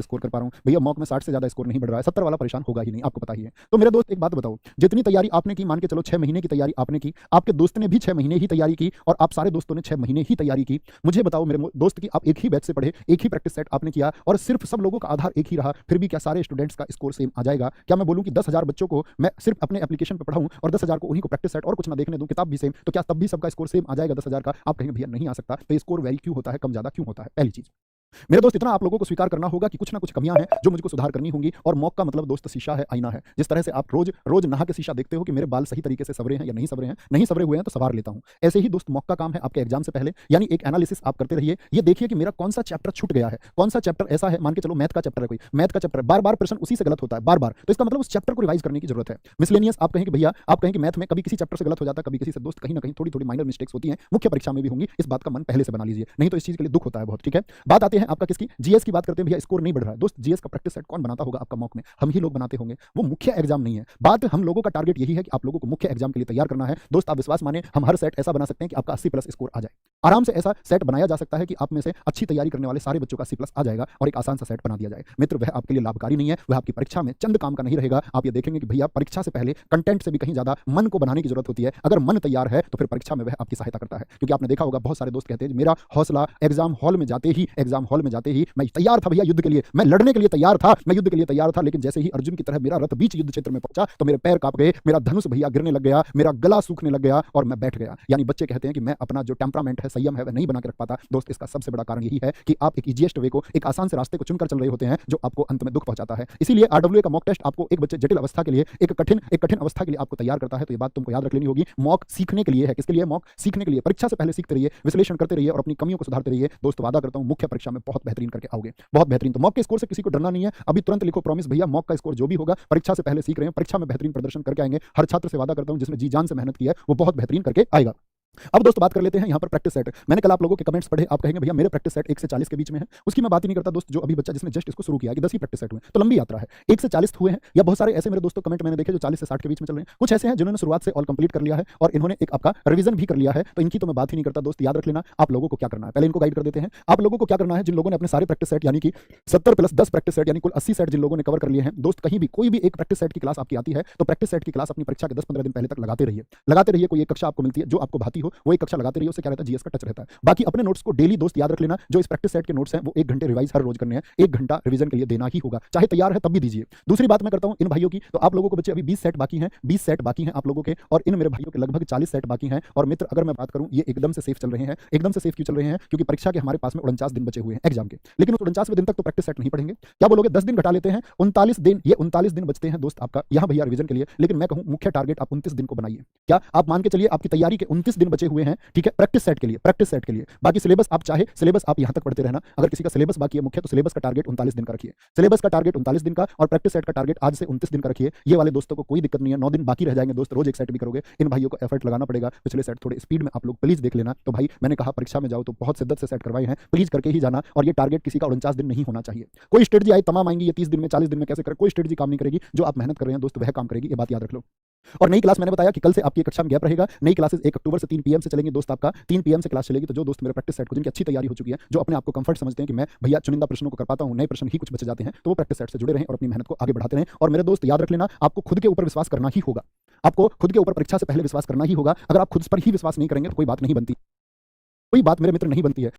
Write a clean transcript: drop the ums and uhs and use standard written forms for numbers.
Score कर पा रहा हूँ भैया, मॉक में 60 से ज्यादा स्कोर नहीं बढ़ रहा है, 70 वाला परेशान होगा ही नहीं, आपको पता ही है। तो मेरे दोस्त एक बात बताओ, जितनी तैयारी आपने की, मान के चलो 6 महीने की तैयारी आपने की, आपके दोस्त ने भी 6 महीने ही तैयारी की और आप सारे दोस्तों ने 6 महीने ही तैयारी की। मुझे बताओ मेरे दोस्त की, आप एक ही बैच से पढ़े, एक ही प्रैक्टिस सेट आपने किया और सिर्फ सब लोगों का आधार एक ही रहा, फिर भी क्या सारे स्टूडेंट्स का स्कोर सेम आ जाएगा? क्या मैं बोलूं कि 10,000 बच्चों को मैं सिर्फ अपने एप्लीकेशन पर पढ़ाऊं और 10,000 को उन्हीं को प्रैक्टिस सेट और कुछ ना देखने दूं, किताब भी सेम, तो क्या तब भी सबका स्कोर सेम आ जाएगा 10,000 का? आप कहेंगे भैया नहीं आ सकता। तो स्कोर वेरी क्यों होता है, कम ज्यादा क्यों होता है? पहली चीज मेरे दोस्त, इतना आप लोगों को स्वीकार करना होगा कि कुछ ना कुछ कमियां हैं जो मुझको सुधार करनी होंगी। और मॉक का मतलब दोस्त शीशा है, आईना है। जिस तरह से आप रोज रोज नहा के शीशा देखते हो कि मेरे बाल सही तरीके से सवरे हैं या नहीं सवरे हैं, नहीं सवरे हुए हैं तो सवार लेता हूं, ऐसे ही दोस्त मॉक का काम है आपके एग्जाम से पहले। यानी एक एनालिसिस आप करते रहिए, ये देखिए कि मेरा कौन सा चैप्टर छूट गया है, कौन सा चैप्टर ऐसा है, मान के चलो मैथ का चैप्टर है, कोई मैथ का चैप्टर बार बार प्रश्न उसी से गलत होता है बार बार, तो इसका मतलब उस चैप्टर को रिवाइज करने की जरूरत है। मिसलेनियस आप कहेंगे भैया, आप कहेंगे मैथ में कभी किसी चैप्टर से गलत हो जाता है, कभी किसी से, दोस्त कहीं ना कहीं थोड़ी थोड़ी माइनर मिस्टेक्स होती हैं, मुख्य परीक्षा में भी होंगी, इस बात का मन पहले से बना लीजिए, नहीं तो इस चीज के लिए दुख होता है बहुत। ठीक है, बात आती है आपका किसकी, जीएस की बात करते हैं। भैया स्कोर नहीं बढ़ रहा है, दोस्त जीएस का प्रैक्टिस सेट कौन बनाता होगा आपका मॉक में? हम ही लोग बनाते होंगे, वो मुख्य एग्जाम नहीं है। बात हम लोगों का टारगेट यही है कि आप लोगों को मुख्य एग्जाम के लिए तैयार करना है। दोस्त आप विश्वास माने, हम हर सेट ऐसा बना सकते हैं कि आपका 80+ स्कोर आ जाए। आराम से ऐसा सेट बनाया जा सकता है कि आप में से अच्छी तैयारी करने वाले सारे बच्चों का 80+ आ जाएगा और एक आसान सा सेट बना दिया जाए। मित्र, वह आपके लिए लाभकारी नहीं है, वह आपकी परीक्षा में चंद काम का नहीं रहेगा। आप ये देखेंगे कि भैया परीक्षा से पहले कंटेंट से भी कहीं ज्यादा मन को बनाने की जरूरत होती है। अगर मन तैयार है तो फिर परीक्षा में वह आपकी सहायता करता है। क्योंकि आपने देखा होगा बहुत सारे दोस्त कहते हैं मेरा हौसला एग्जाम हॉल में जाते ही मैं तैयार था भैया, युद्ध के लिए मैं लड़ने के लिए तैयार था, मैं युद्ध के लिए तैयार था, लेकिन जैसे ही अर्जुन की तरह मेरा रथ बीच युद्ध क्षेत्र में पहुंचा तो मेरे पैर कांप गए, मेरा धनुष भैया गिरने लग गया, मेरा गला सूखने लग गया और मैं बैठ गया। यानी बच्चे कहते हैं कि मैं अपना जो टेम्परामेंट है, संयम है, वह नहीं बना के रख पाता। दोस्त इसका सबसे बड़ा कारण यही है कि आप एक इजीएस्ट वे को, एक आसान से रास्ते को चुनकर चल रहे होते हैं जो आपको अंत में दुख पहुंचाता है। इसीलिए आरडब्ल्यूए का मॉक टेस्ट आपको एक बच्चे जटिल अवस्था के लिए, एक कठिन अवस्था के लिए आपको तैयार करता है। तो ये बात तुमको याद रख लेनी होगी। मॉक सीखने के लिए है, किसके लिए? मॉक सीखने के लिए। परीक्षा से पहले सीखते रहिए, विश्लेषण करते रहिए और अपनी कमियों को सुधारते रहिए। दोस्त वादा करता हूं मुख्य परीक्षा में बहुत बेहतरीन करके आओगे, बहुत बेहतरीन। तो मॉक के स्कोर से किसी को डरना नहीं है, अभी तुरंत लिखो प्रॉमिस भैया मॉक का स्कोर जो भी होगा परीक्षा से पहले सीख रहे हैं, परीक्षा में बेहतरीन प्रदर्शन करके आएंगे। हर छात्र से वादा करता हूं जिसने जी जान से मेहनत की है वो बहुत बेहतरीन करके आएगा। अब दोस्त बात कर लेते हैं यहाँ पर प्रैक्टिस सेट। मैंने कल आप लोगों के कमेंट्स पढ़े, आप कहेंगे भैया मेरे प्रैक्टिस सेट 1 से 40 के बीच में है। उसकी मैं बात ही नहीं करता दोस्त, जो अभी बच्चा जिसने जस्ट इसको शुरू किया कि 10 ही प्रैक्टिस सेट हुए, तो लंबी यात्रा है। 1 से 40 हुए हैं, या बहुत सारे ऐसे मेरे दोस्तों कमेंट मैंने देखे जो 40 से 60 के बीच में चल रहे हैं। कुछ ऐसे हैं जिन्होंने शुरुआत से ऑल कंप्लीट कर लिया है और इन्होंने एक आपका रिवीजन भी कर लिया है, तो इनकी तो मैं बात ही नहीं करता दोस्त। याद रख लेना आप लोगों को क्या करना है, पहले इनको गाइड कर देते हैं। आप लोगों को क्या करना है, जिन लोगों ने अपने सारे प्रैक्टिस सेट यानी कि 70+10 प्रैक्टिस सेट यानी कुल 80 सेट जिन लोगों ने कवर कर लिए हैं, दोस्त कहीं भी कोई भी एक प्रैक्टिस सेट की क्लास आपकी आती है तो प्रैक्टिस सेट की क्लास अपनी परीक्षा के 10-15 दिन पहले तक लगाते रहिए, लगाते रहिए। कोई एक कक्षा आपको मिलती है जो आपको भाती हो, वो एक कक्षा लगाते रहिए, उससे क्या रहता है जीएस का टच रहता है। बाकी अपने नोट्स को डेली दोस्त याद रख लेना, जो इस प्रैक्टिस सेट के नोट्स हैं वो 1 घंटे रिवाइज हर रोज करने हैं, 1 घंटा रिवीजन के लिए देना ही होगा, चाहे तैयार है तब भी दीजिए। दूसरी बात मैं करता हूं इन भाइयों की, तो आप लोगों को बच्चे अभी 20 सेट बाकी हैं, 20 सेट बाकी हैं आप लोगों के, और इन मेरे भाइयों के लगभग 40 सेट बाकी हैं। और मित्र अगर मैं बात करूं, ये एकदम से सेफ चल रहे हैं। एकदम से सेफ क्यों चल रहे हैं? क्योंकि परीक्षा के हमारे पास में 49 दिन बचे हुए हैं एग्जाम के, लेकिन उस 49वें दिन तक तो प्रैक्टिस सेट नहीं पढ़ेंगे। क्या बोलोगे? 10 दिन घटा लेते हैं, 39 दिन, ये 39 दिन बचते हैं दोस्त आपका यहाँ भैया रिवीजन के लिए। लेकिन मैं कहूं मुख्य टारगेट आप 29 दिन को बनाइए। क्या आप मान के चलिए आपकी तैयारी के 29 दिन बचे हुए हैं, ठीक है, प्रैक्टिस सेट के लिए, प्रैक्टिस सेट के लिए। बाकी सिलेबस आप चाहे सिलेबस आप यहां तक पढ़ते रहना। अगर किसी का सिलेबस बाकी है मुख्य, तो सिलेबस का टारगेट 39 दिन का रखिए, सिलेबस का टारगेट 39 दिन का, और प्रैक्टिस सेट का टारगेट आज से 29 दिन का रखिए। ये वाले दोस्तों को कोई दिक्कत नहीं है, 9 दिन बाकी रह जाएंगे दोस्त, रोज एक सेट भी करोगे। इन भाइयों को एफर्ट लगाना पड़ेगा, पिछले सेट थोड़े स्पीड में आप लोग प्लीज देख लेना। तो भाई मैंने कहा परीक्षा में जाओ तो बहुत शिद्दत से सेट करवाए हैं, प्लीज करके ही जाना। और ये टारगेट किसी का 49 दिन नहीं होना चाहिए। कोई स्ट्रेटजी आए तमाम आएंगी, ये 30 दिन में 40 दिन में कैसे करे, कोई स्ट्रेटजी काम नहीं करेगी। जो आप मेहनत कर रहे हैं दोस्त वह काम करेगी, ये बात याद रख लो। और नई क्लास मैंने बताया कि कल से आपकी कक्षा में गैप रहेगा। नई क्लासेस 1 अक्टूबर से 3 पीएम से चलेंगी दोस्त, आपका 3 पीएम से क्लास चलेगी। तो जो दोस्त मेरे प्रैक्टिस सेट को, जिनकी अच्छी तैयारी हो चुकी है, जो अपने आप को कंफर्ट समझते हैं कि मैं भैया चुनिंदा प्रश्नों को कर पाता हूं, नए प्रश्न ही कुछ बचे जाते हैं, तो वो प्रैक्टिस सेट से जुड़े रहें और अपनी मेहनत को आगे बढ़ाते रहें। और मेरे दोस्त याद रख लेना, आपको खुद के ऊपर विश्वास करना ही होगा, आपको खुद के ऊपर परीक्षा से पहले विश्वास करना ही होगा। अगर आप खुद पर ही विश्वास नहीं करेंगे तो कोई बात नहीं बनती, कोई बात मेरे मित्र नहीं बनती है।